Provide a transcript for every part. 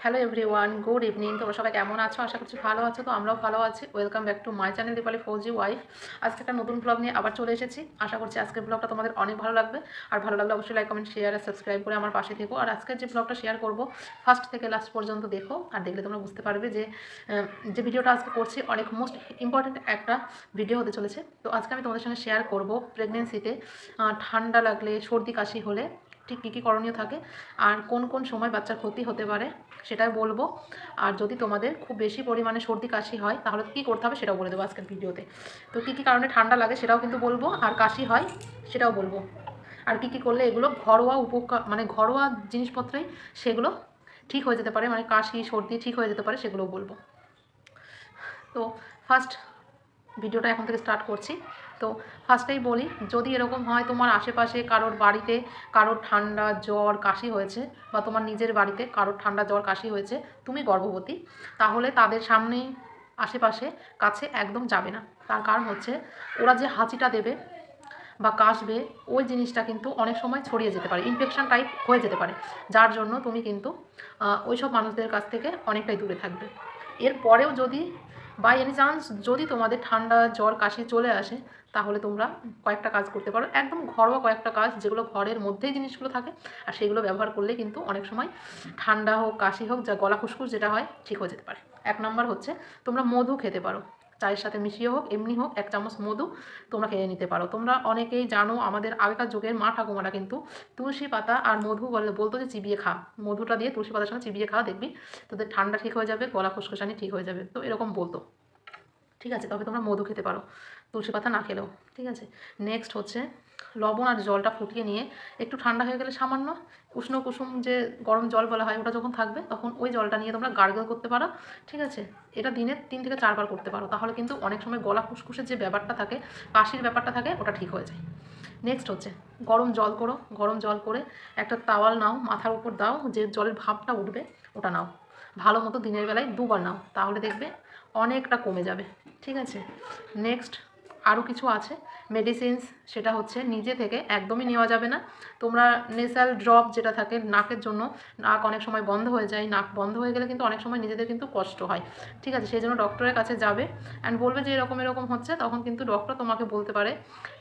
Hello everyone, good evening. তোমরা সবাই কেমন আছো? আশা করছি ভালো আছো। তো আমরাও ভালো আছি। Welcome back to my channel Deepali Fauji wife. আজকে একটা নতুন ব্লগ নিয়ে আবার চলে এসেছি। আশা করছি আজকের ব্লগটা তোমাদের অনেক ভালো লাগবে। আর ভালো লাগলে অবশ্যই লাইক, কমেন্ট, শেয়ার আর সাবস্ক্রাইব করে আমার পাশে থেকো। আর আজকের যে ব্লগটা শেয়ার করবো ফার্স্ট থেকে লাস্ট পর্যন্ত দেখো। আর দেখলে তোমরা বুঝতে পারবে যে ভিডিওটা আজকে করছি অনেক মোস্ট ইম্পর্ট্যান্ট একটা ভিডিও হতে চলেছে। তো আজকে আমি তোমাদের সঙ্গে শেয়ার করবো প্রেগনেন্সিতে ঠান্ডা লাগলে, সর্দি কাশি হলে ঠিক কী কী করণীয় থাকে আর কোন কোন সময় বাচ্চার ক্ষতি হতে পারে সেটাই বলবো। আর যদি তোমাদের খুব বেশি পরিমাণে সর্দি কাশি হয় তাহলে কী করতে হবে সেটাও বলে দেবো আজকের ভিডিওতে। তো কী কী কারণে ঠান্ডা লাগে সেটাও কিন্তু বলবো, আর কাশি হয় সেটাও বলবো। আর কী কী করলে এগুলো ঘরোয়া উপকার, মানে ঘরোয়া জিনিসপত্রেই সেগুলো ঠিক হয়ে যেতে পারে, মানে কাশি সর্দি ঠিক হয়ে যেতে পারে, সেগুলোও বলবো। তো ফার্স্ট ভিডিওটা এখন থেকে স্টার্ট করছি। তো ফার্স্টেই বলি, যদি এরকম হয় তোমার আশেপাশে কারোর বাড়িতে কারোর ঠান্ডা জ্বর কাশি হয়েছে, বা তোমার নিজের বাড়িতে কারোর ঠান্ডা জ্বর কাশি হয়েছে, তুমি গর্ভবতী, তাহলে তাদের সামনে আশেপাশে কাছে একদম যাবে না। তার কারণ হচ্ছে ওরা যে হাঁচিটা দেবে বা কাশবে, ওই জিনিসটা কিন্তু অনেক সময় ছড়িয়ে যেতে পারে, ইনফেকশন টাইপ হয়ে যেতে পারে, যার জন্য তুমি কিন্তু ওই সব মানুষদের কাছ থেকে অনেকটাই দূরে থাকবে। এরপরেও যদি বাই এনি চান্স যদি তোমাদের ঠান্ডা জ্বর কাশি চলে আসে, তাহলে তোমরা কয়েকটা কাজ করতে পারো, একদম ঘরোয়া কয়েকটা কাজ, যেগুলো ঘরের মধ্যেই জিনিসগুলো থাকে, আর সেগুলো ব্যবহার করলে কিন্তু অনেক সময় ঠান্ডা হোক কাশি হোক, যা গলা খুসখুস যেটা হয়, ঠিক হয়ে যেতে পারে। 1 নম্বর হচ্ছে তোমরা মধু খেতে পারো। চায়ের সাথে মিশিয়ে হোক এমনি হোক 1 চামচ মধু তোমরা খেয়ে নিতে পারো। তোমরা অনেকেই জানো, আমাদের আগেকার যুগের মা ঠাকুমারা কিন্তু তুলসী পাতা আর মধু বলতো যে চিবিয়ে খা, মধুটা দিয়ে তুলসী পাতার সঙ্গে চিবিয়ে খা, দেখবি তোদের ঠান্ডা ঠিক হয়ে যাবে, গলা খুসখুসানি ঠিক হয়ে যাবে। তো এরকম বলতো, ঠিক আছে? তবে তোমরা মধু খেতে পারো, তুলসী পাতা না খেলেও, ঠিক আছে? নেক্সট হচ্ছে লবণ আর জলটা ফুটিয়ে নিয়ে একটু ঠান্ডা হয়ে গেলে সামান্য উষ্ণ কুসুম যে গরম জল বলা হয়, ওটা যখন থাকবে তখন ওই জলটা নিয়ে তোমরা গার্গল করতে পারো, ঠিক আছে? এটা দিনে 3 থেকে 4 বার করতে পারো, তাহলে কিন্তু অনেক সময় গলা খুসখুসের যে ব্যাপারটা থাকে, কাশির ব্যাপারটা থাকে, ওটা ঠিক হয়ে যায়। নেক্সট হচ্ছে গরম জল করো, গরম জল করে একটা তাওয়াল নাও, মাথার উপর দাও, যে জলের ভাপটা উঠবে ওটা নাও, ভালো মতো দিনের বেলায় 2 বার নাও, তাহলে দেখবে অনেকটা কমে যাবে, ঠিক আছে? নেক্সট আরও কিছু আছে মেডিসিনস, সেটা হচ্ছে নিজে থেকে একদমই নেওয়া যাবে না। তোমরা নেসাল ড্রপ যেটা থাকে নাকের জন্য, নাক অনেক সময় বন্ধ হয়ে যায়, নাক বন্ধ হয়ে গেলে কিন্তু অনেক সময় নিজেদের কিন্তু কষ্ট হয়, ঠিক আছে? সেই জন্য ডক্টরের কাছে যাবে অ্যান্ড বলবে যে এরকম এরকম হচ্ছে, তখন কিন্তু ডক্টর তোমাকে বলতে পারে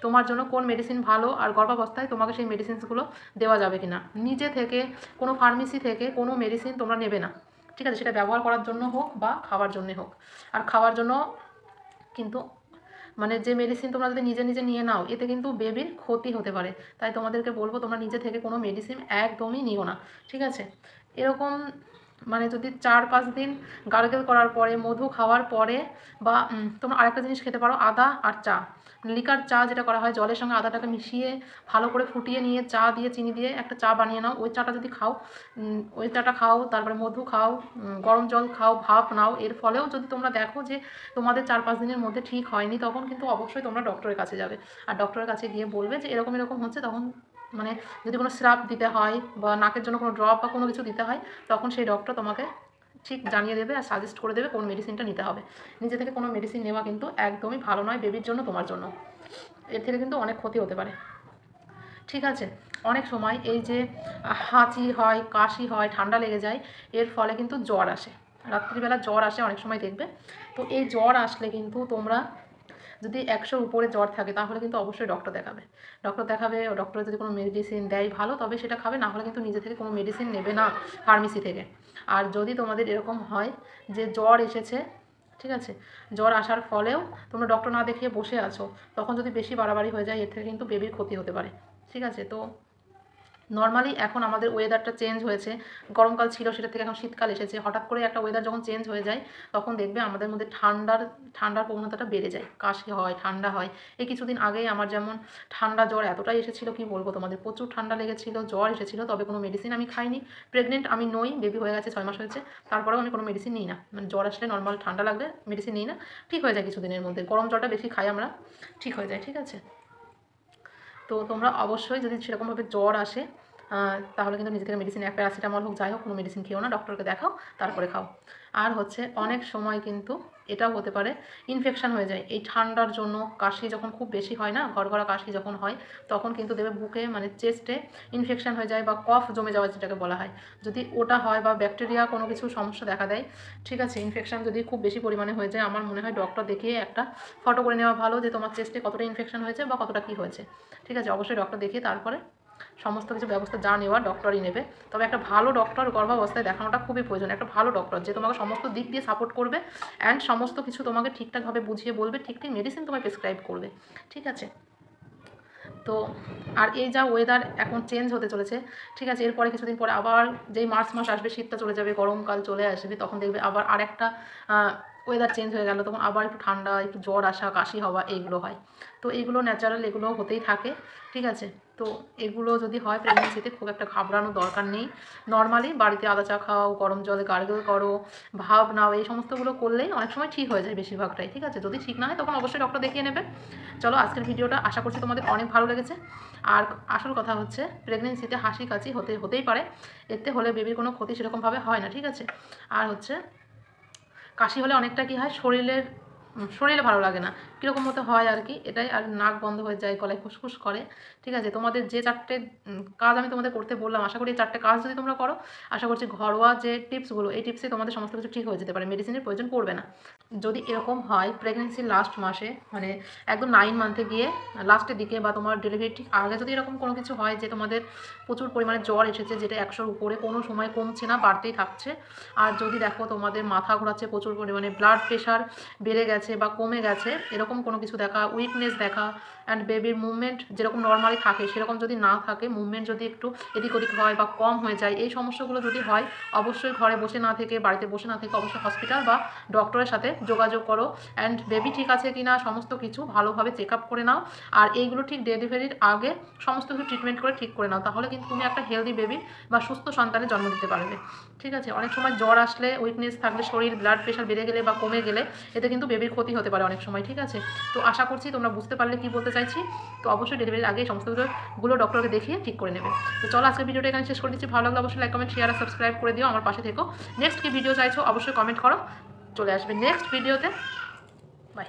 তোমার জন্য কোন মেডিসিন ভালো, আর গর্ভাবস্থায় তোমাকে সেই মেডিসিনসগুলো দেওয়া যাবে কি না। নিজে থেকে কোনো ফার্মেসি থেকে কোনো মেডিসিন তোমরা নেবে না, ঠিক আছে? সেটা ব্যবহার করার জন্য হোক বা খাওয়ার জন্যে হোক। আর খাওয়ার জন্য কিন্তু মানে যে মেডিসিন তোমরা যদি নিজে নিজে নিয়ে নাও, এতে কিন্তু বেবির ক্ষতি হতে পারে। তাই তোমাদেরকে বলবো তোমরা নিজে থেকে কোনো মেডিসিন একদমই নিও না, ঠিক আছে? এরকম মানে যদি 4-5 দিন গার্গেল করার পরে, মধু খাওয়ার পরে, বা তোমরা আরেকটা জিনিস খেতে পারো, আদা আর চা, লিকার চা যেটা করা হয়, জলের সঙ্গে আদাটাকে মিশিয়ে ভালো করে ফুটিয়ে নিয়ে চা দিয়ে চিনি দিয়ে একটা চা বানিয়ে নাও, ওই চাটা যদি খাও, ওই চাটা খাও, তারপরে মধু খাও, গরম জল খাও, ভাপ নাও, এর ফলেও যদি তোমরা দেখো যে তোমাদের 4-5 দিনের মধ্যে ঠিক হয়নি, তখন কিন্তু অবশ্যই তোমরা ডক্টরের কাছে যাবে। আর ডক্টরের কাছে গিয়ে বলবে যে এরকম এরকম হচ্ছে, তখন মানে যদি কোনো সিরাপ দিতে হয় বা নাকের জন্য কোনো ড্রপ বা কোনো কিছু দিতে হয়, তখন সেই ডক্টর তোমাকে ঠিক জানিয়ে দেবে আর সাজেস্ট করে দেবে কোন মেডিসিনটা নিতে হবে। নিজে থেকে কোনো মেডিসিন নেওয়া কিন্তু একদমই ভালো নয় বেবির জন্য, তোমার জন্য। এর থেকে কিন্তু অনেক ক্ষতি হতে পারে, ঠিক আছে? অনেক সময় এই যে হাঁচি হয়, কাশি হয়, ঠান্ডা লেগে যায়, এর ফলে কিন্তু জ্বর আসে, রাত্রিবেলা জ্বর আসে অনেক সময় দেখবে। তো এই জ্বর আসলে কিন্তু তোমরা যদি 100-র উপরে জ্বর থাকে, তাহলে কিন্তু অবশ্যই ডক্টর দেখাবে। ডক্টর দেখাবে, ও ডক্টর যদি কোনো মেডিসিন দেয় ভালো, তবে সেটা খাবে, না হলে কিন্তু নিজে থেকে কোনো মেডিসিন নেবে না ফার্মেসি থেকে। আর যদি তোমাদের এরকম হয় যে জ্বর এসেছে, ঠিক আছে, জ্বর আসার ফলেও তোমরা ডক্টর না দেখিয়ে বসে আছো, তখন যদি বেশি বাড়াবাড়ি হয়ে যায়, এর থেকে কিন্তু বেবির ক্ষতি হতে পারে, ঠিক আছে? তো নর্মালি এখন আমাদের ওয়েদারটা চেঞ্জ হয়েছে, গরমকাল ছিল সেটা থেকে এখন শীতকাল এসেছে, হঠাৎ করে একটা ওয়েদার যখন চেঞ্জ হয়ে যায়, তখন দেখবে আমাদের মধ্যে ঠান্ডার প্রবণতাটা বেড়ে যায়, কাশি হয়, ঠান্ডা হয়। এই কিছুদিন আগেই আমার যেমন ঠান্ডা জ্বর এতটাই এসেছিলো, কি বলবো তোমাদের, প্রচুর ঠান্ডা লেগেছিল, জ্বর এসেছিলো, তবে কোনো মেডিসিন আমি খাইনি। প্রেগনেন্ট আমি নই, বেবি হয়ে গেছে, 6 মাস হয়েছে, তারপরেও আমি কোনো মেডিসিন নিই না। মানে জ্বর আসলে, নর্মাল ঠান্ডা লাগলে মেডিসিন নিই না, ঠিক হয়ে যায় কিছুদিনের মধ্যে। গরম জ্বরটা বেশি খাই আমরা, ঠিক হয়ে যায়, ঠিক আছে? তো তোমরা অবশ্যই যদি সেরকমভাবে জ্বর আসে, তাহলে কিন্তু নিজেকে মেডিসিন এক প্যারাসিটামল হোক যাই হোক কোনো মেডিসিন খেও না, ডক্টরকে দেখাও তারপরে খাও। আর হচ্ছে অনেক সময় কিন্তু এটাও হতে পারে ইনফেকশান হয়ে যায় এই ঠান্ডার জন্য। কাশি যখন খুব বেশি হয় না, ঘরঘরা কাশি যখন হয়, তখন কিন্তু দেবে বুকে মানে চেস্টে ইনফেকশান হয়ে যায় বা কফ জমে যাওয়া যেটাকে বলা হয়। যদি ওটা হয় বা ব্যাকটেরিয়া কোনো কিছু সমস্যা দেখা দেয়, ঠিক আছে, ইনফেকশান যদি খুব বেশি পরিমাণে হয়ে যায়, আমার মনে হয় ডক্টর দেখিয়ে একটা ফটো করে নেওয়া ভালো যে তোমার চেস্টে কতটা ইনফেকশান হয়েছে বা কতটা কী হয়েছে। ঠিক আছে, অবশ্যই ডক্টর দেখিয়ে তারপরে সমস্ত কিছু ব্যবস্থা যা নেওয়ার ডক্টরই নেবে। তবে একটা ভালো ডক্টর গর্ভাবস্থায় দেখানোটা খুবই প্রয়োজন। একটা ভালো ডক্টর যে তোমাকে সমস্ত দিক দিয়ে সাপোর্ট করবে অ্যান্ড সমস্ত কিছু তোমাকে ঠিকঠাকভাবে বুঝিয়ে বলবে, ঠিক মেডিসিন তোমায় প্রেসক্রাইব করবে। ঠিক আছে, তো আর এই যা ওয়েদার এখন চেঞ্জ হতে চলেছে, ঠিক আছে, এরপরে কিছুদিন পরে আবার যেই মার্চ মাস আসবে, শীতটা চলে যাবে, গরমকাল চলে আসবে, তখন দেখবে আবার আরেকটা ওয়েদার চেঞ্জ হয়ে গেল, তখন আবার একটু ঠান্ডা, একটু জ্বর আসা, কাশি হওয়া, এইগুলো হয়। তো এইগুলো ন্যাচারাল, এগুলো হতেই থাকে। ঠিক আছে, তো এগুলো যদি হয় প্রেগনেন্সিতে খুব একটা ঘাবড়ানোর দরকার নেই। নর্মালি বাড়িতে আদা চা খাও, গরম জলে গার্গল করো, ভাব নাও, এই সমস্তগুলো করলেই অনেক সময় ঠিক হয়ে যায় বেশিরভাগটাই। ঠিক আছে, যদি ঠিক না হয় তখন অবশ্যই ডক্টর দেখিয়ে নেবে। চলো, আজকের ভিডিওটা আশা করছি তোমাদের অনেক ভালো লেগেছে। আর আসল কথা হচ্ছে প্রেগনেন্সিতে হাসি কাশি হতেই পারে, এতে হলে বেবির কোনো ক্ষতি সেরকমভাবে হয় না। ঠিক আছে, আর হচ্ছে কাশি হলে অনেকটা কী হয়, শরীরে ভালো লাগে না, কীরকম মতো হয় আর কি, এটাই। আর নাক বন্ধ হয়ে যায়, গলায় ফুসফুস করে। ঠিক আছে, তোমাদের যে 4টে কাজ আমি তোমাদের করতে বললাম, আশা করি এই 4টে কাজ যদি তোমরা করো, আশা করছি ঘরোয়া যে টিপসগুলো, এই টিপসে তোমাদের সমস্ত কিছু ঠিক হয়ে যেতে পারে, মেডিসিনের প্রয়োজন পড়বে না। যদি এরকম হয় প্রেগনেন্সির লাস্ট মাসে, মানে একদম 9 মান্থে গিয়ে লাস্টের দিকে বা তোমার ডেলিভারি ঠিক আগে যদি এরকম কোনো কিছু হয় যে তোমাদের প্রচুর পরিমাণে জ্বর এসেছে, যেটা 100-র উপরে, কোনো সময় কমছে না, বাড়তেই থাকছে, আর যদি দেখো তোমাদের মাথা ঘোরাচ্ছে প্রচুর পরিমাণে, ব্লাড প্রেশার বেড়ে গেছে বা কমে গেছে, এরকম কোনো কিছু দেখা, উইকনেস দেখা, অ্যান্ড বেবির মুভমেন্ট যেরকম নর্মালি থাকে সেরকম যদি না থাকে, মুভমেন্ট যদি একটু এদিক ওদিক হয় বা কম হয়ে যায়, এই সমস্যাগুলো যদি হয়, অবশ্যই ঘরে বসে না থেকে, বাড়িতে বসে না থেকে, অবশ্যই হসপিটাল বা ডক্টরের সাথে যোগাযোগ করো। অ্যান্ড বেবি ঠিক আছে কি না সমস্ত কিছু ভালোভাবে চেক আপ করে নাও। আর এইগুলো ঠিক ডেলিভারির আগে সমস্ত কিছু ট্রিটমেন্ট করে ঠিক করে নাও, তাহলে কিন্তু তুমি একটা হেলদি বেবি বা সুস্থ সন্তানের জন্ম দিতে পারবে। ঠিক আছে, অনেক সময় জ্বর আসলে, উইকনেস থাকলে, শরীর ব্লাড প্রেশার বেড়ে গেলে বা কমে গেলে, এতে কিন্তু বেবির ক্ষতি হতে পারে অনেক সময়। ঠিক আছে, তো আশা করছি তোমরা বুঝতে পারলে কি বলতে চাইছি। তো অবশ্যই ডেলিভারির আগে সমস্ত কিছুগুলো ডক্টরকে দেখিয়ে ঠিক করে নেবে। তো চলো, আজকের ভিডিওটা এখানে শেষ করে দিচ্ছি। ভালো লাগলে অবশ্যই লাইক, কমেন্ট, শেয়ার আর সাবস্ক্রাইব করে দিও, আমার পাশে থেকো। নেক্সট কি ভিডিও চাইছো অবশ্যই কমেন্ট করো, চলে আসবে নেক্সট ভিডিওতে। বাই।